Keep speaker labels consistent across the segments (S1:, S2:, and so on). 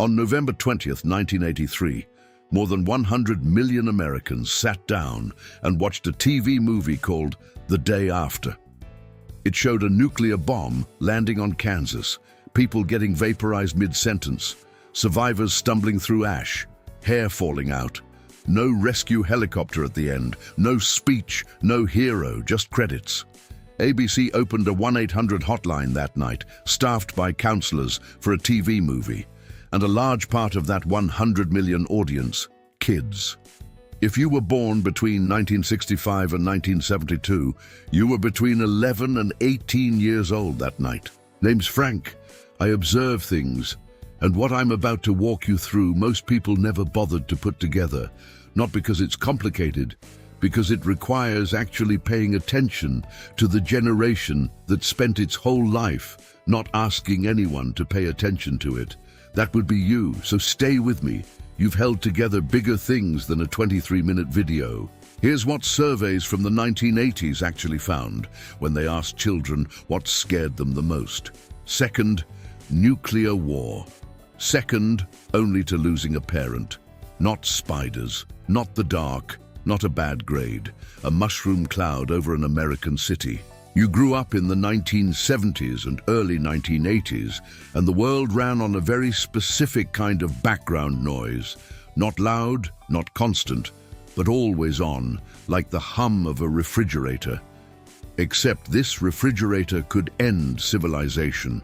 S1: On November 20th, 1983, more than 100 million Americans sat down and watched a TV movie called The Day After. It showed a nuclear bomb landing on Kansas, people getting vaporized mid-sentence, survivors stumbling through ash, hair falling out, no rescue helicopter at the end, no speech, no hero, just credits. ABC opened a 1-800 hotline that night, staffed by counselors for a TV movie, and a large part of that 100 million audience, kids. If you were born between 1965 and 1972, you were between 11 and 18 years old that night. Name's Frank. I observe things, and what I'm about to walk you through, most people never bothered to put together, not because it's complicated, because it requires actually paying attention to the generation that spent its whole life not asking anyone to pay attention to it. That would be you, so stay with me. You've held together bigger things than a 23-minute video. Here's what surveys from the 1980s actually found when they asked children what scared them the most. Second, nuclear war. Second, only to losing a parent. Not spiders, not the dark, not a bad grade, a mushroom cloud over an American city. You grew up in the 1970s and early 1980s, and the world ran on a very specific kind of background noise. Not loud, not constant, but always on, like the hum of a refrigerator. Except this refrigerator could end civilization.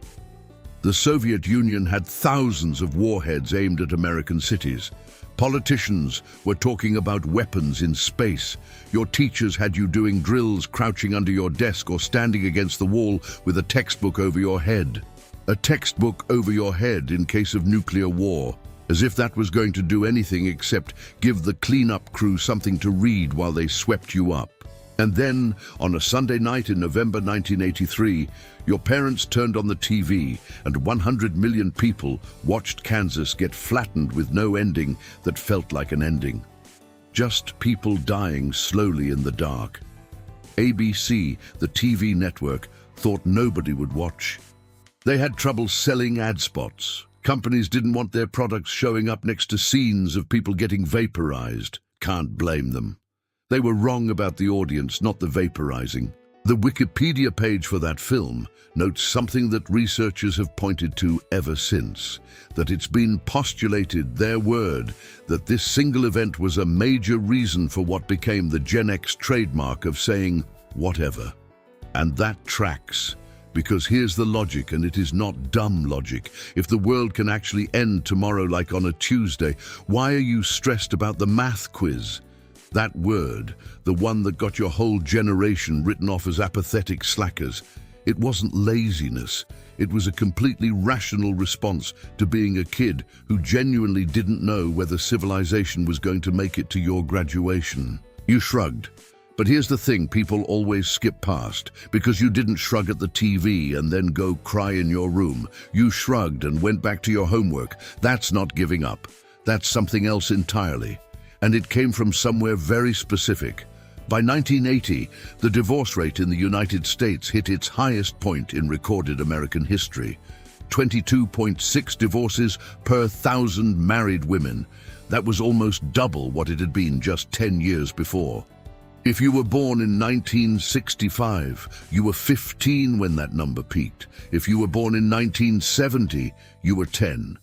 S1: The Soviet Union had thousands of warheads aimed at American cities. Politicians were talking about weapons in space. Your teachers had you doing drills crouching under your desk or standing against the wall with a textbook over your head. A textbook over your head in case of nuclear war, as if that was going to do anything except give the cleanup crew something to read while they swept you up. And then, on a Sunday night in November 1983, your parents turned on the TV and 100 million people watched Kansas get flattened with no ending that felt like an ending. Just people dying slowly in the dark. ABC, the TV network, thought nobody would watch. They had trouble selling ad spots. Companies didn't want their products showing up next to scenes of people getting vaporized. Can't blame them. They were wrong about the audience, not the vaporizing. The Wikipedia page for that film notes something that researchers have pointed to ever since, that it's been postulated, their word, that this single event was a major reason for what became the Gen X trademark of saying, whatever. And that tracks, because here's the logic, and it is not dumb logic. If the world can actually end tomorrow like on a Tuesday, why are you stressed about the math quiz? That word, the one that got your whole generation written off as apathetic slackers, it wasn't laziness. It was a completely rational response to being a kid who genuinely didn't know whether civilization was going to make it to your graduation. You shrugged. But here's the thing people always skip past, because you didn't shrug at the TV and then go cry in your room. You shrugged and went back to your homework. That's not giving up. That's something else entirely. And it came from somewhere very specific. By 1980, the divorce rate in the United States hit its highest point in recorded American history. 22.6 divorces per 1,000 married women. That was almost double what it had been just 10 years before. If you were born in 1965, you were 15 when that number peaked. If you were born in 1970, you were 10.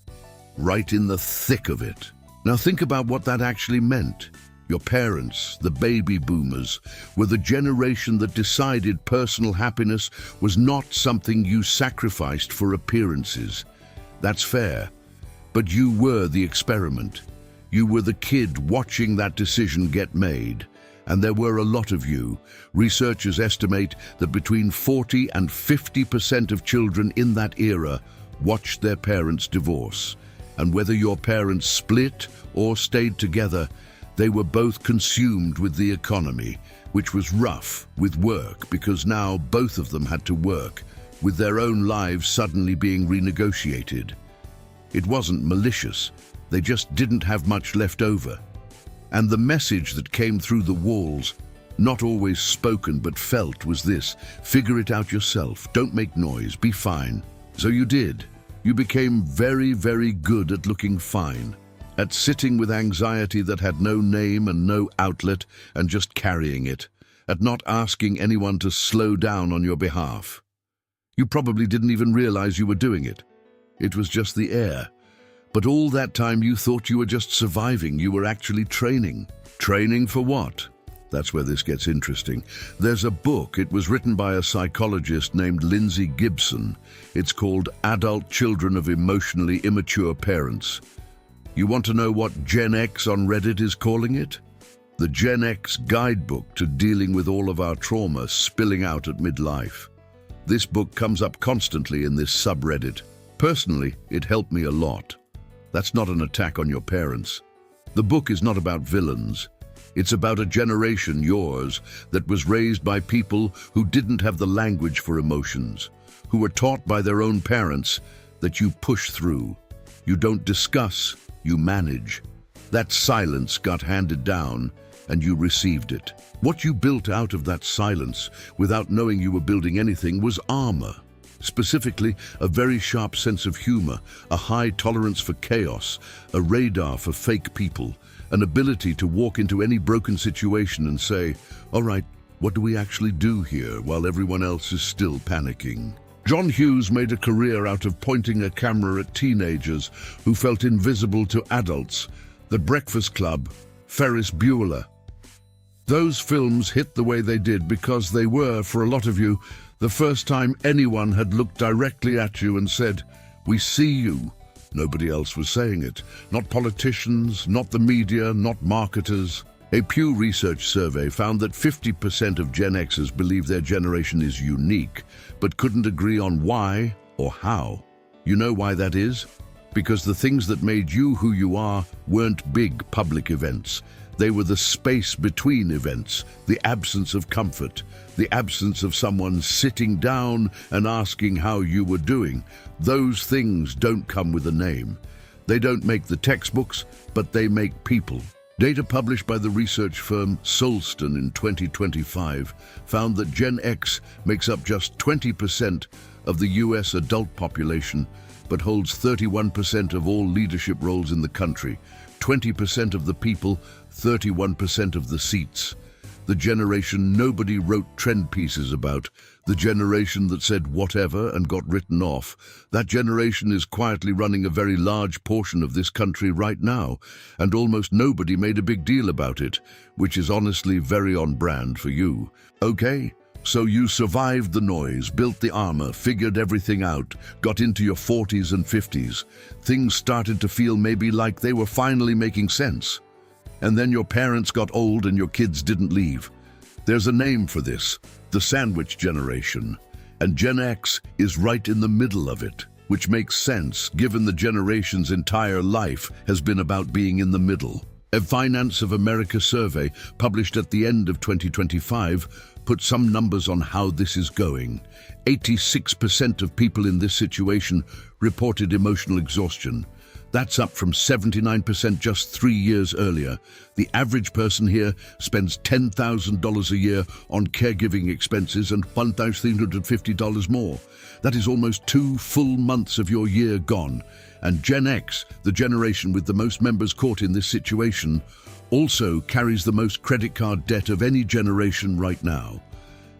S1: Right in the thick of it. Now think about what that actually meant. Your parents, the baby boomers, were the generation that decided personal happiness was not something you sacrificed for appearances. That's fair. But you were the experiment. You were the kid watching that decision get made. And there were a lot of you. Researchers estimate that between 40 and 50% of children in that era watched their parents divorce. And whether your parents split or stayed together, they were both consumed with the economy, which was rough with work because now both of them had to work, with their own lives suddenly being renegotiated. It wasn't malicious, they just didn't have much left over. And the message that came through the walls, not always spoken but felt, was this: figure it out yourself, don't make noise, be fine. So you did. You became very, very good at looking fine, at sitting with anxiety that had no name and no outlet and just carrying it, at not asking anyone to slow down on your behalf. You probably didn't even realize you were doing it. It was just the air. But all that time you thought you were just surviving. You were actually training. Training for what? That's where this gets interesting. There's a book. It was written by a psychologist named Lindsay Gibson. It's called Adult Children of Emotionally Immature Parents. You want to know what Gen X on Reddit is calling it? The Gen X guidebook to dealing with all of our trauma spilling out at midlife. This book comes up constantly in this subreddit. Personally, it helped me a lot. That's not an attack on your parents. The book is not about villains. It's about a generation, yours, that was raised by people who didn't have the language for emotions, who were taught by their own parents that you push through. You don't discuss, you manage. That silence got handed down, and you received it. What you built out of that silence, without knowing you were building anything, was armor. Specifically, a very sharp sense of humor, a high tolerance for chaos, a radar for fake people, an ability to walk into any broken situation and say, all right, what do we actually do here while everyone else is still panicking? John Hughes made a career out of pointing a camera at teenagers who felt invisible to adults. The Breakfast Club, Ferris Bueller. Those films hit the way they did because they were, for a lot of you, the first time anyone had looked directly at you and said, "We see you." Nobody else was saying it. Not politicians, not the media, not marketers. A Pew Research survey found that 50% of Gen Xers believe their generation is unique, but couldn't agree on why or how. You know why that is? Because the things that made you who you are weren't big public events. They were the space between events, the absence of comfort, the absence of someone sitting down and asking how you were doing. Those things don't come with a name. They don't make the textbooks, but they make people. Data published by the research firm Solston in 2025 found that Gen X makes up just 20% of the US adult population, but holds 31% of all leadership roles in the country, 20% of the people, 31% of the seats. The generation nobody wrote trend pieces about, the generation that said whatever and got written off. That generation is quietly running a very large portion of this country right now, and almost nobody made a big deal about it, which is honestly very on brand for you. Okay? So you survived the noise, built the armor, figured everything out, got into your 40s and 50s. Things started to feel maybe like they were finally making sense. And then your parents got old and your kids didn't leave. There's a name for this, the sandwich generation. And Gen X is right in the middle of it, which makes sense given the generation's entire life has been about being in the middle. A Finance of America survey published at the end of 2025 put some numbers on how this is going. 86% of people in this situation reported emotional exhaustion. That's up from 79% just 3 years earlier. The average person here spends $10,000 a year on caregiving expenses and $1,350 more. That is almost 2 full months of your year gone. And Gen X, the generation with the most members caught in this situation, also carries the most credit card debt of any generation right now.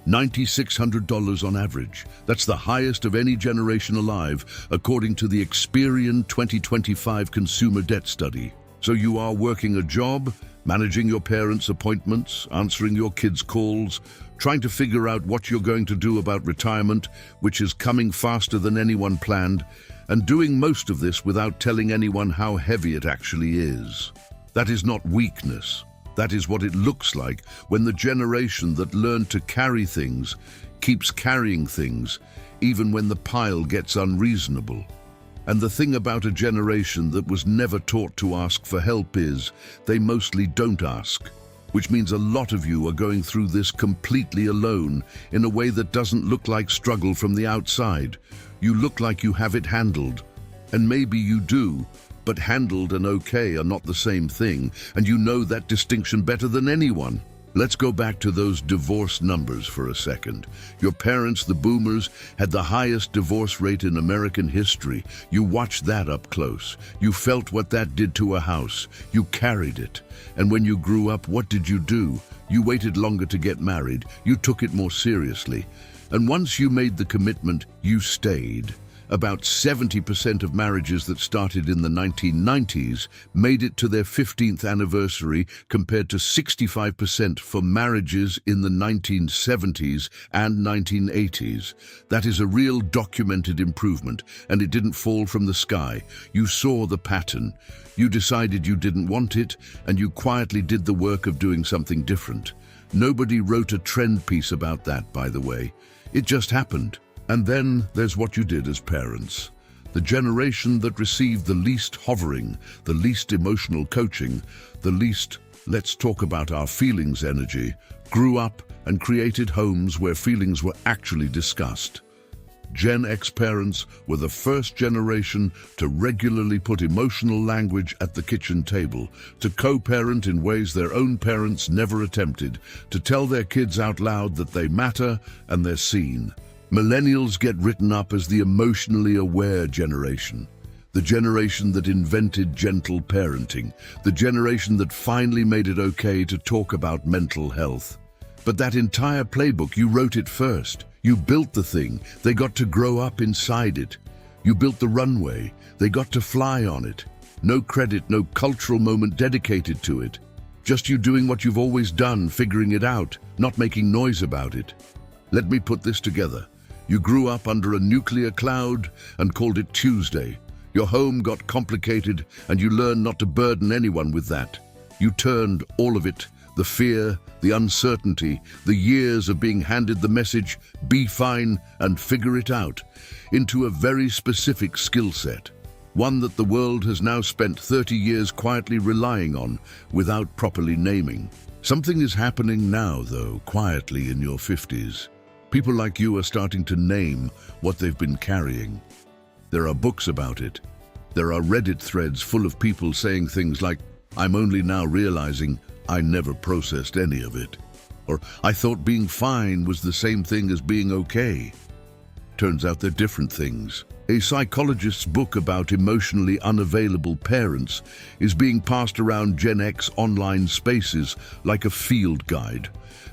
S1: $9,600 on average. That's the highest of any generation alive, according to the Experian 2025 Consumer Debt Study. So you are working a job, managing your parents' appointments, answering your kids' calls, trying to figure out what you're going to do about retirement, which is coming faster than anyone planned, and doing most of this without telling anyone how heavy it actually is. That is not weakness. That is what it looks like when the generation that learned to carry things keeps carrying things, even when the pile gets unreasonable. And the thing about a generation that was never taught to ask for help is they mostly don't ask, which means a lot of you are going through this completely alone in a way that doesn't look like struggle from the outside. You look like you have it handled, and maybe you do, but handled and okay are not the same thing, and you know that distinction better than anyone. Let's go back to those divorce numbers for a second. Your parents, the boomers, had the highest divorce rate in American history. You watched that up close. You felt what that did to a house. You carried it. And when you grew up, what did you do? You waited longer to get married. You took it more seriously. And once you made the commitment, you stayed. About 70% of marriages that started in the 1990s made it to their 15th anniversary, compared to 65% for marriages in the 1970s and 1980s. That is a real documented improvement, and it didn't fall from the sky. You saw the pattern. You decided you didn't want it, and you quietly did the work of doing something different. Nobody wrote a trend piece about that, by the way. It just happened. And then there's what you did as parents. The generation that received the least hovering, the least emotional coaching, the least let's talk about our feelings energy, grew up and created homes where feelings were actually discussed. Gen X parents were the first generation to regularly put emotional language at the kitchen table, to co-parent in ways their own parents never attempted, to tell their kids out loud that they matter and they're seen. Millennials get written up as the emotionally aware generation, the generation that invented gentle parenting, the generation that finally made it okay to talk about mental health. But that entire playbook, you wrote it first. You built the thing. They got to grow up inside it. You built the runway. They got to fly on it. No credit, no cultural moment dedicated to it. Just you doing what you've always done, figuring it out, not making noise about it. Let me put this together. You grew up under a nuclear cloud and called it Tuesday. Your home got complicated and you learned not to burden anyone with that. You turned all of it, the fear, the uncertainty, the years of being handed the message, be fine and figure it out, into a very specific skill set. One that the world has now spent 30 years quietly relying on without properly naming. Something is happening now, though, quietly in your 50s. People like you are starting to name what they've been carrying. There are books about it. There are Reddit threads full of people saying things like, "I'm only now realizing I never processed any of it." Or, "I thought being fine was the same thing as being okay." Turns out they're different things. A psychologist's book about emotionally unavailable parents is being passed around Gen X online spaces like a field guide,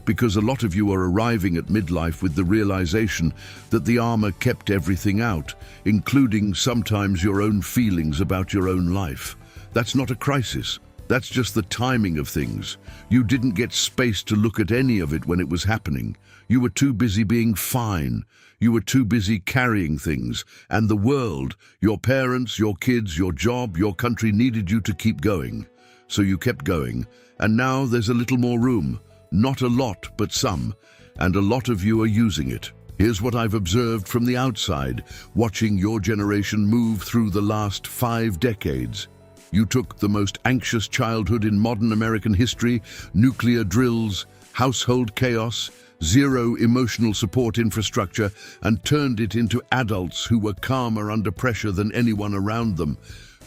S1: because a lot of you are arriving at midlife with the realization that the armor kept everything out, including sometimes your own feelings about your own life. That's not a crisis. That's just the timing of things. You didn't get space to look at any of it when it was happening. You were too busy being fine. You were too busy carrying things. And the world, your parents, your kids, your job, your country needed you to keep going. So you kept going. And now there's a little more room. Not a lot, but some. And a lot of you are using it. Here's what I've observed from the outside, watching your generation move through the last 5 decades. You took the most anxious childhood in modern American history, nuclear drills, household chaos, zero emotional support infrastructure, and turned it into adults who were calmer under pressure than anyone around them.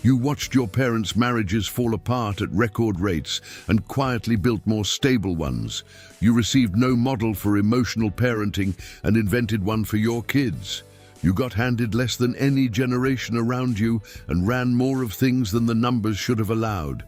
S1: You watched your parents' marriages fall apart at record rates and quietly built more stable ones. You received no model for emotional parenting and invented one for your kids. You got handed less than any generation around you and ran more of things than the numbers should have allowed.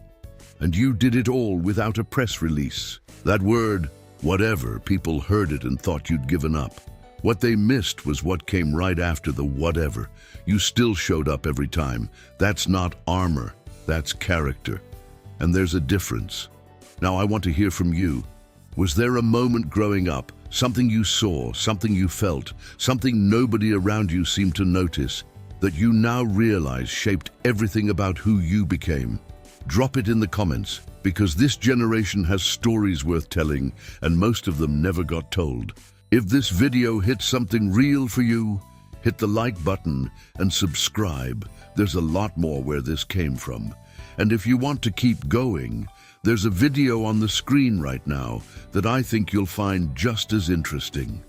S1: And you did it all without a press release. That word, whatever, people heard it and thought you'd given up. What they missed was what came right after the whatever. You still showed up every time. That's not armor, that's character. And there's a difference. Now I want to hear from you. Was there a moment growing up, something you saw, something you felt, something nobody around you seemed to notice, that you now realize shaped everything about who you became? Drop it in the comments, because this generation has stories worth telling, and most of them never got told. If this video hit something real for you, hit the like button and subscribe. There's a lot more where this came from. And if you want to keep going, there's a video on the screen right now that I think you'll find just as interesting.